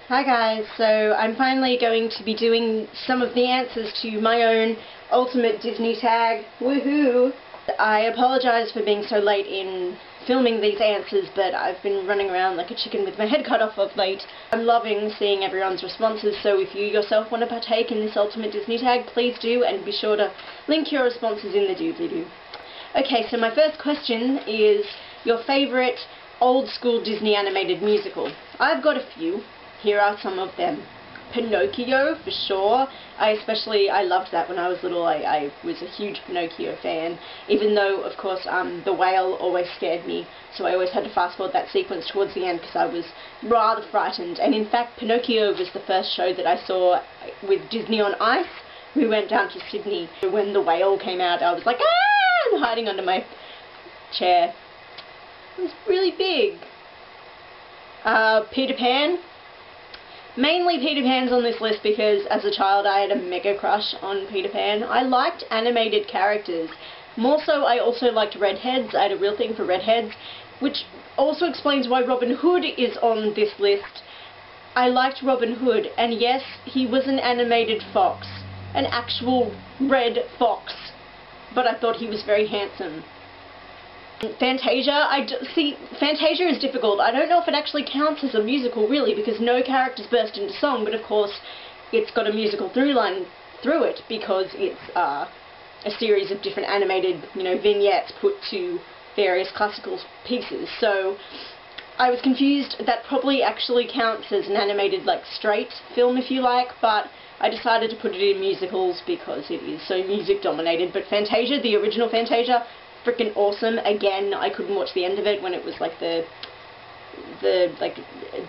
Hi guys, so I'm finally going to be doing some of the answers to my own Ultimate Disney Tag. Woohoo! I apologise for being so late in filming these answers, but I've been running around like a chicken with my head cut off of late. I'm loving seeing everyone's responses, so if you yourself want to partake in this Ultimate Disney Tag, please do, and be sure to link your responses in the doobly-doo. Okay, so my first question is your favourite old school Disney animated musical. I've got a few. Here are some of them. Pinocchio, for sure. I loved that when I was little. I was a huge Pinocchio fan, even though, of course, the whale always scared me, so I always had to fast forward that sequence towards the end because I was rather frightened. And in fact, Pinocchio was the first show that I saw with Disney on Ice. We went down to Sydney. When the whale came out, I was like, ah! And hiding under my chair. It was really big. Peter Pan. Mainly Peter Pan's on this list because as a child I had a mega crush on Peter Pan. I liked animated characters. More so, I also liked redheads. I had a real thing for redheads, which also explains why Robin Hood is on this list. I liked Robin Hood, and yes, he was an animated fox. An actual red fox. But I thought he was very handsome. Fantasia, Fantasia is difficult. I don't know if it actually counts as a musical, really, because no characters burst into song, but of course it's got a musical through line through it, because it's a series of different animated, vignettes put to various classical pieces. So I was confused. That probably actually counts as an animated, straight film, if you like, but I decided to put it in musicals because it is so music-dominated. But Fantasia, the original Fantasia, freaking awesome. Again, I couldn't watch the end of it when it was the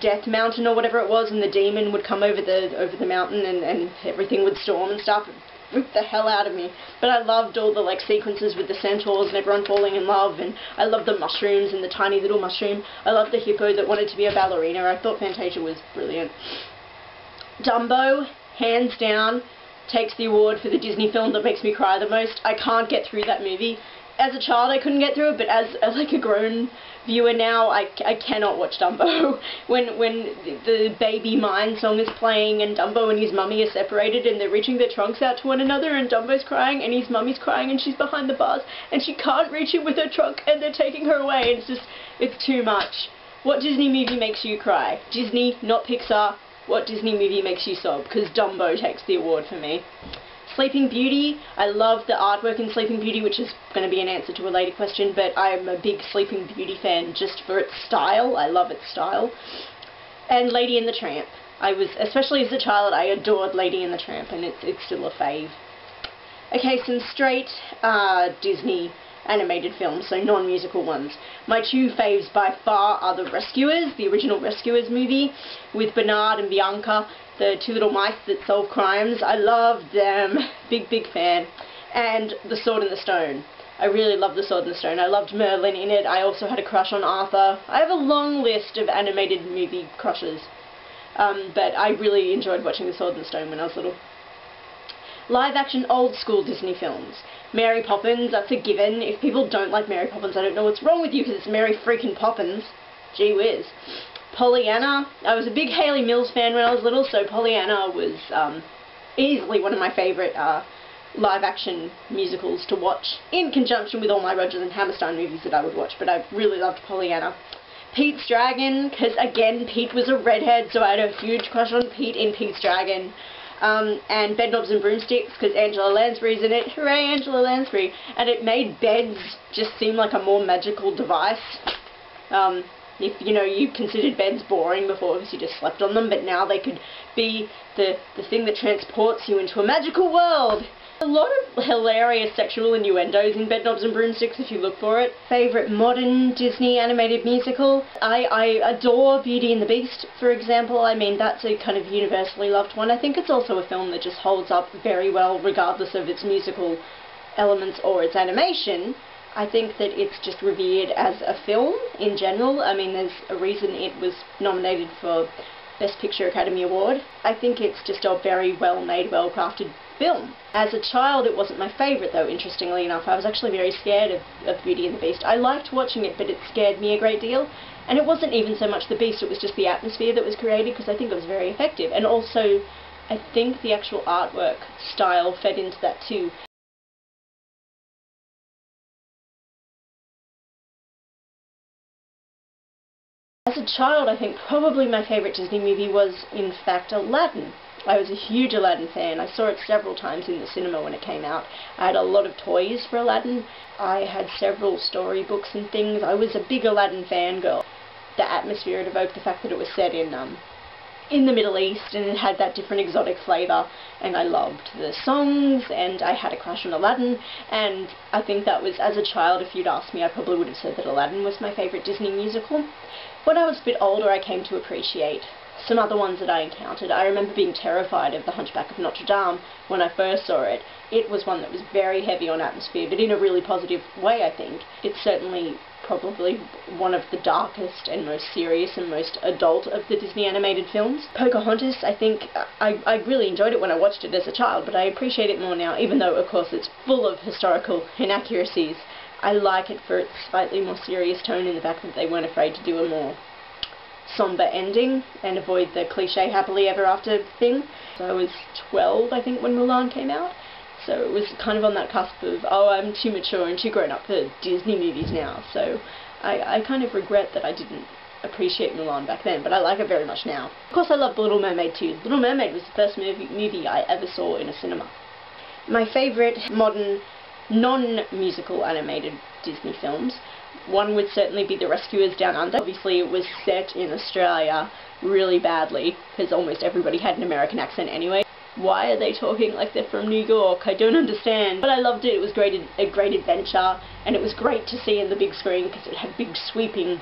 Death Mountain or whatever it was, and the demon would come over the mountain and everything would storm and stuff. It freaked the hell out of me. But I loved all the sequences with the centaurs and everyone falling in love, and I loved the mushrooms and the tiny little mushroom. I loved the hippo that wanted to be a ballerina. I thought Fantasia was brilliant. Dumbo, hands down, takes the award for the Disney film that makes me cry the most. I can't get through that movie. As a child I couldn't get through it, but as a grown viewer now, I cannot watch Dumbo. When the Baby Mine song is playing and Dumbo and his mummy are separated and they're reaching their trunks out to one another and Dumbo's crying and his mummy's crying and she's behind the bars and she can't reach it with her trunk and they're taking her away, and it's too much. What Disney movie makes you cry? Disney, not Pixar. What Disney movie makes you sob? Because Dumbo takes the award for me. Sleeping Beauty, I love the artwork in Sleeping Beauty, which is going to be an answer to a later question, but I'm a big Sleeping Beauty fan just for its style. I love its style. And Lady and the Tramp. Especially as a child, I adored Lady and the Tramp, and it's still a fave. Okay, some straight Disney animated films, so non-musical ones. My two faves by far are The Rescuers, the original Rescuers movie, with Bernard and Bianca, the two little mice that solve crimes. I love them. Big fan. And The Sword and the Stone. I really love The Sword and the Stone. I loved Merlin in it. I also had a crush on Arthur. I have a long list of animated movie crushes. But I really enjoyed watching The Sword and the Stone when I was little. Live action old school Disney films. Mary Poppins, that's a given. If people don't like Mary Poppins, I don't know what's wrong with you, because it's Mary freaking Poppins. Gee whiz. Pollyanna, I was a big Hayley Mills fan when I was little, so Pollyanna was easily one of my favourite live action musicals to watch, in conjunction with all my Rodgers and Hammerstein movies that I would watch, but I really loved Pollyanna. Pete's Dragon, because again, Pete was a redhead, so I had a huge crush on Pete in Pete's Dragon. And Bedknobs and Broomsticks, because Angela Lansbury's in it. Hooray, Angela Lansbury! And it made beds just seem like a more magical device. If, you considered beds boring before because you just slept on them, but now they could be the thing that transports you into a magical world. A lot of hilarious sexual innuendos in Bedknobs and Broomsticks if you look for it. Favourite modern Disney animated musical? I adore Beauty and the Beast, for example. I mean, that's a kind of universally loved one. I think it's also a film that just holds up very well regardless of its musical elements or its animation. I think that it's just revered as a film in general. I mean, there's a reason it was nominated for Best Picture Academy Award. I think it's just a very well-made, well-crafted film. As a child, it wasn't my favourite, though, interestingly enough. I was actually very scared of Beauty and the Beast. I liked watching it, but it scared me a great deal. And it wasn't even so much the Beast, it was just the atmosphere that was created, because I think it was very effective. And also, I think the actual artwork style fed into that too. As a child, I think probably my favourite Disney movie was, in fact, Aladdin. I was a huge Aladdin fan. I saw it several times in the cinema when it came out. I had a lot of toys for Aladdin. I had several storybooks and things. I was a big Aladdin fangirl. The atmosphere it evoked, the fact that it was set in the Middle East, and it had that different exotic flavour, and I loved the songs, and I had a crush on Aladdin, and I think that was, as a child, if you'd asked me, I probably would have said that Aladdin was my favourite Disney musical. When I was a bit older, I came to appreciate some other ones that I encountered. I remember being terrified of The Hunchback of Notre Dame when I first saw it. It was one that was very heavy on atmosphere, but in a really positive way, I think. It's certainly probably one of the darkest and most serious and most adult of the Disney animated films. Pocahontas, I think, I really enjoyed it when I watched it as a child, but I appreciate it more now, even though, of course, it's full of historical inaccuracies. I like it for its slightly more serious tone and the fact that they weren't afraid to do a more somber ending and avoid the cliche happily ever after thing. So I was 12, I think, when Mulan came out. So it was kind of on that cusp of, oh, I'm too mature and too grown up for Disney movies now. So I kind of regret that I didn't appreciate Mulan back then, but I like it very much now. Of course, I love The Little Mermaid too. The Little Mermaid was the first movie I ever saw in a cinema. My favourite modern non-musical animated Disney films, one would certainly be The Rescuers Down Under. Obviously it was set in Australia really badly, because almost everybody had an American accent anyway. Why are they talking like they're from New York? I don't understand. But I loved it. It was a great adventure, and it was great to see in the big screen because it had big sweeping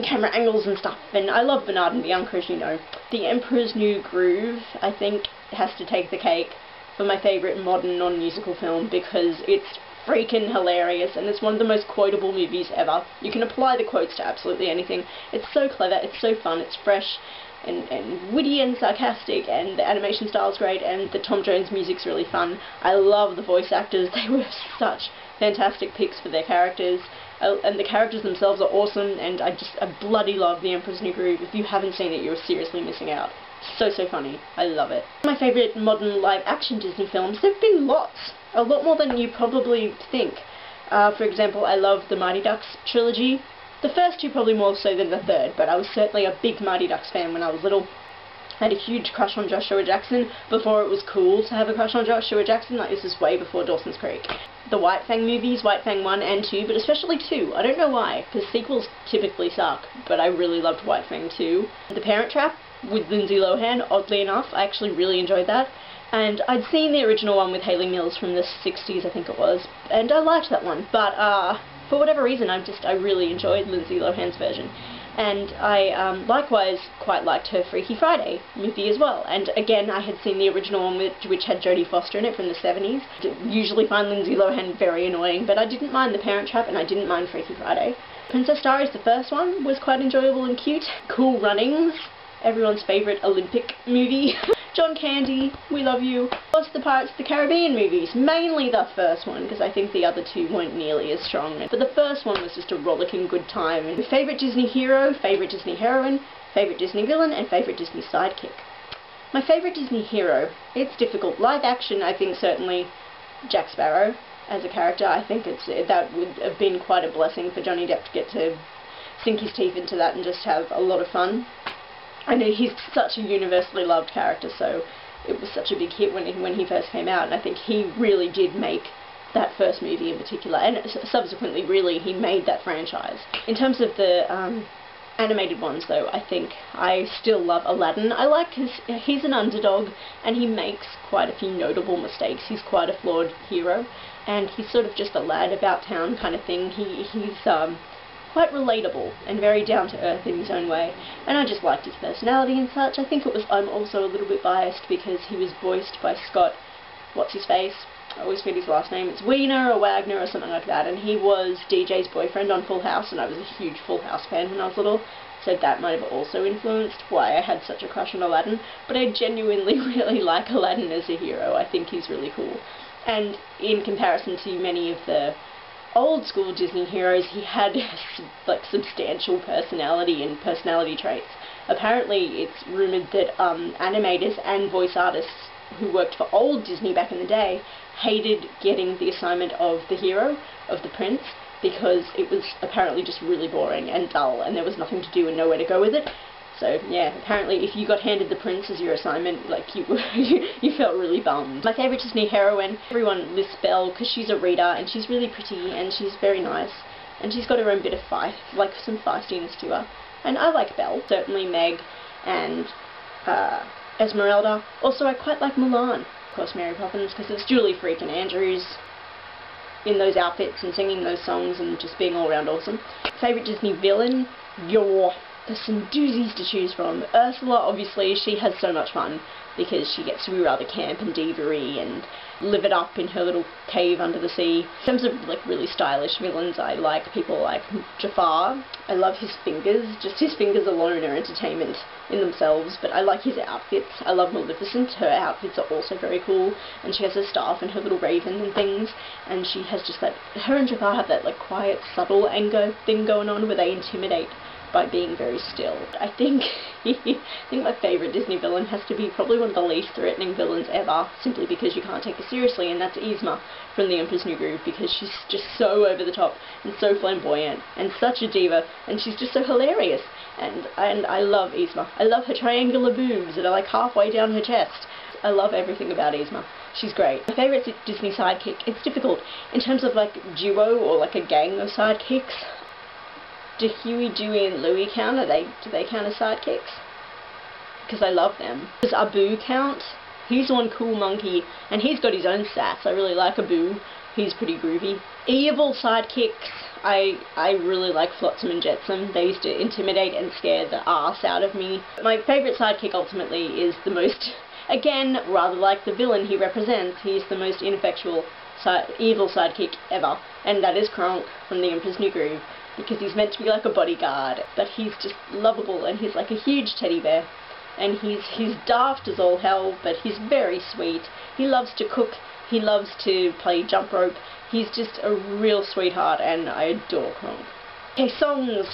camera angles and stuff. And I love Bernard and Bianca, as you know. The Emperor's New Groove, I think, has to take the cake for my favourite modern non-musical film, because it's freaking hilarious and it's one of the most quotable movies ever. You can apply the quotes to absolutely anything. It's so clever, it's so fun, it's fresh and witty and sarcastic, and the animation style's great, and the Tom Jones music's really fun. I love the voice actors. They were such fantastic picks for their characters, and the characters themselves are awesome, and I bloody love The Emperor's New Groove. If you haven't seen it, you're seriously missing out. So funny. I love it. My favourite modern live-action Disney films, there have been lots. A lot more than you probably think. For example, I love the Mighty Ducks trilogy. The first two probably more so than the third, but I was certainly a big Mighty Ducks fan when I was little. I had a huge crush on Joshua Jackson before it was cool to have a crush on Joshua Jackson. Like, this is way before Dawson's Creek. The White Fang movies, White Fang 1 and 2, but especially 2. I don't know why, because sequels typically suck, but I really loved White Fang 2. The Parent Trap with Lindsay Lohan, oddly enough, I actually really enjoyed that. And I'd seen the original one with Hayley Mills from the 60s, I think it was, and I liked that one, but for whatever reason I really enjoyed Lindsay Lohan's version. And I likewise quite liked her Freaky Friday movie as well. And again, I had seen the original one which had Jodie Foster in it from the 70s. I usually find Lindsay Lohan very annoying, but I didn't mind The Parent Trap and I didn't mind Freaky Friday. Princess Diaries, the first one, was quite enjoyable and cute. Cool Runnings, everyone's favourite Olympic movie. John Candy, we love you. Plus the Pirates of the Caribbean movies, mainly the first one, because I think the other two weren't nearly as strong. But the first one was just a rollicking good time. And favourite Disney hero, favourite Disney heroine, favourite Disney villain, and favourite Disney sidekick. My favourite Disney hero, it's difficult. Live action, I think certainly Jack Sparrow as a character. I think that would have been quite a blessing for Johnny Depp to get to sink his teeth into that and just have a lot of fun. I know he's such a universally loved character, so it was such a big hit when he first came out, and I think he really did make that first movie in particular, and subsequently really he made that franchise. In terms of the animated ones though, I think I still love Aladdin. I like he's an underdog and he makes quite a few notable mistakes. He's quite a flawed hero, and he's sort of just a lad about town kind of thing. He's quite relatable and very down-to-earth in his own way, and I just liked his personality and such. I think I'm also a little bit biased because he was voiced by Scott, what's-his-face, I always forget his last name, it's Wiener or Wagner or something like that, and he was DJ's boyfriend on Full House, and I was a huge Full House fan when I was little, so that might have also influenced why I had such a crush on Aladdin, but I genuinely really like Aladdin as a hero. I think he's really cool. And in comparison to many of the old school Disney heroes, he had like substantial personality and personality traits. Apparently it's rumoured that animators and voice artists who worked for old Disney back in the day hated getting the assignment of the hero, of the prince, because it was apparently just really boring and dull and there was nothing to do and nowhere to go with it. So yeah, apparently if you got handed the prince as your assignment, like you felt really bummed. My favourite Disney heroine, everyone lists Belle because she's a reader and she's really pretty and she's very nice and she's got her own bit of like some feistiness to her. And I like Belle, certainly Meg and Esmeralda. Also I quite like Mulan, of course Mary Poppins, because it's Julie freaking Andrews in those outfits and singing those songs and just being all around awesome. Favourite Disney villain? There's some doozies to choose from. Ursula, obviously, she has so much fun because she gets to be rather camp and diva-y and live it up in her little cave under the sea. In terms of like really stylish villains, I like people like Jafar. I love his fingers. Just his fingers alone are entertainment in themselves, but I like his outfits. I love Maleficent. Her outfits are also very cool, and she has her staff and her little raven and things, and she has just that, her and Jafar have that like quiet, subtle anger thing going on where they intimidate by being very still. I think my favourite Disney villain has to be probably one of the least threatening villains ever, simply because you can't take her seriously, and that's Yzma from The Emperor's New Groove, because she's just so over the top and so flamboyant and such a diva, and she's just so hilarious. And I love Yzma. I love her triangular boobs that are like halfway down her chest. I love everything about Yzma. She's great. My favourite Disney sidekick, it's difficult. In terms of like duo or like a gang of sidekicks, do Huey, Dewey and Louie count? Do they count as sidekicks? Because I love them. Does Abu count? He's one cool monkey, and he's got his own sass. I really like Abu. He's pretty groovy. Evil sidekicks, I really like Flotsam and Jetsam. They used to intimidate and scare the arse out of me. My favourite sidekick ultimately is the most, again, rather like the villain he represents, he's the most ineffectual evil sidekick ever, and that is Kronk from The Emperor's New Groove, because he's meant to be like a bodyguard, but he's just lovable, and he's like a huge teddy bear, and he's daft as all hell, but he's very sweet. He loves to cook, he loves to play jump rope, he's just a real sweetheart, and I adore Kronk. Okay, songs.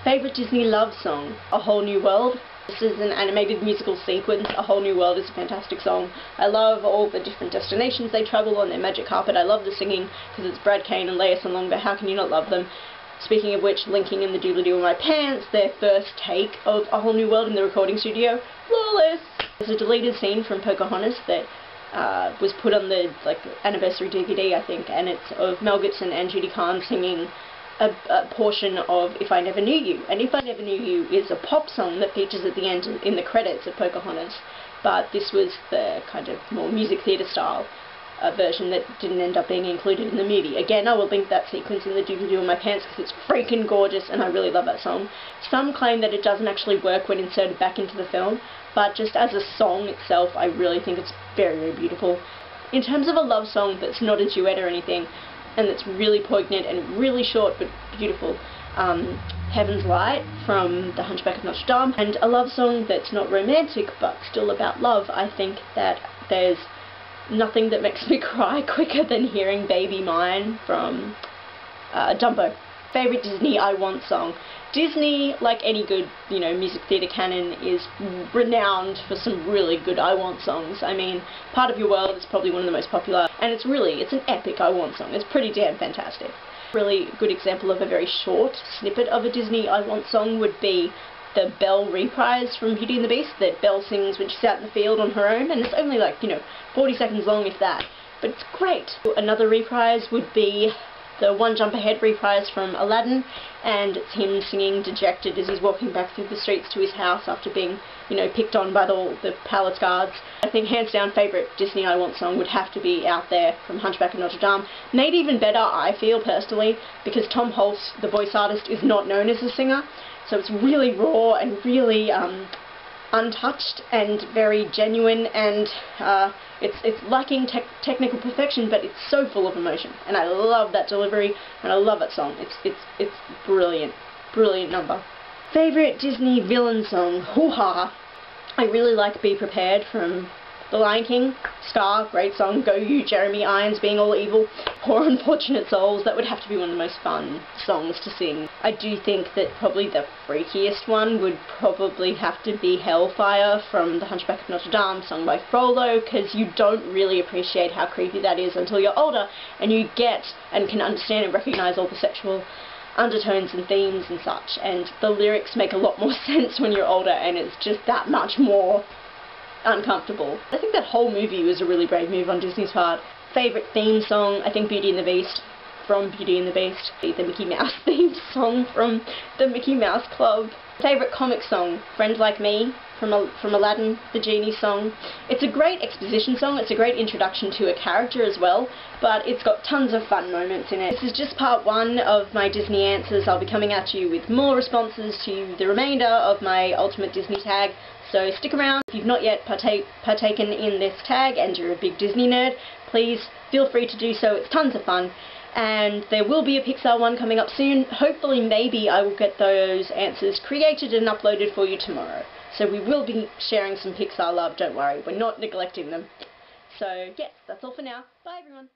Favourite Disney love song? A Whole New World. This is an animated musical sequence. A Whole New World is a fantastic song. I love all the different destinations they travel on their magic carpet. I love the singing because it's Brad Kane and Lea Salonga, but how can you not love them? Speaking of which, linking in the doodly-doo in my pants, their first take of A Whole New World in the recording studio, flawless! There's a deleted scene from Pocahontas that was put on the anniversary DVD, I think, and it's of Mel Gibson and Judy Kahn singing a portion of If I Never Knew You. And If I Never Knew You is a pop song that features at the end in the credits of Pocahontas, but this was the kind of more music theatre style version that didn't end up being included in the movie. Again, I will link that sequence in the doobly-doo in my pants because it's freaking gorgeous and I really love that song. Some claim that it doesn't actually work when inserted back into the film, but just as a song itself, I really think it's very, very beautiful. In terms of a love song that's not a duet or anything, and that's really poignant and really short but beautiful, Heaven's Light from The Hunchback of Notre Dame, and a love song that's not romantic but still about love. I think that there's nothing that makes me cry quicker than hearing Baby Mine from Dumbo. Favourite Disney I Want song. Disney, like any good, music theatre canon, is renowned for some really good I Want songs. I mean, Part of Your World is probably one of the most popular, and it's an epic I Want song. It's pretty damn fantastic. Really good example of a very short snippet of a Disney I Want song would be the Belle reprise from Beauty and the Beast that Belle sings when she's out in the field on her own, and it's only 40 seconds long if that, but it's great. Another reprise would be the One Jump Ahead reprise from Aladdin, and it's him singing dejected as he's walking back through the streets to his house after being, picked on by the palace guards. I think hands down favourite Disney I Want song would have to be Out There from Hunchback of Notre Dame. Made even better, I feel personally, because Tom Hulce, the voice artist, is not known as a singer, so it's really raw and really untouched and very genuine, and it's lacking technical perfection, but it's so full of emotion, and I love that delivery, and I love that song. It's brilliant number. Favourite Disney villain song? Hoo-ha! I really like Be Prepared from The Lion King. Scar, great song. Go You, Jeremy Irons being all evil. Poor Unfortunate Souls, that would have to be one of the most fun songs to sing. I do think that probably the freakiest one would probably have to be Hellfire from The Hunchback of Notre Dame, sung by Frollo, because you don't really appreciate how creepy that is until you're older and you get and can understand and recognise all the sexual undertones and themes and such, and the lyrics make a lot more sense when you're older, and it's just that much more uncomfortable. I think that whole movie was a really brave move on Disney's part. Favourite theme song? I think Beauty and the Beast from Beauty and the Beast. The Mickey Mouse theme song from the Mickey Mouse Club. Favourite comic song? Friend Like Me from Aladdin, the Genie song. It's a great exposition song, it's a great introduction to a character as well, but it's got tons of fun moments in it. This is just part one of my Disney answers. I'll be coming at you with more responses to the remainder of my Ultimate Disney tag, so stick around. If you've not yet partaken in this tag and you're a big Disney nerd, please feel free to do so, it's tons of fun. And there will be a Pixar one coming up soon. Hopefully, maybe I will get those answers created and uploaded for you tomorrow. So we will be sharing some Pixar love, don't worry, we're not neglecting them. So yes, that's all for now. Bye everyone.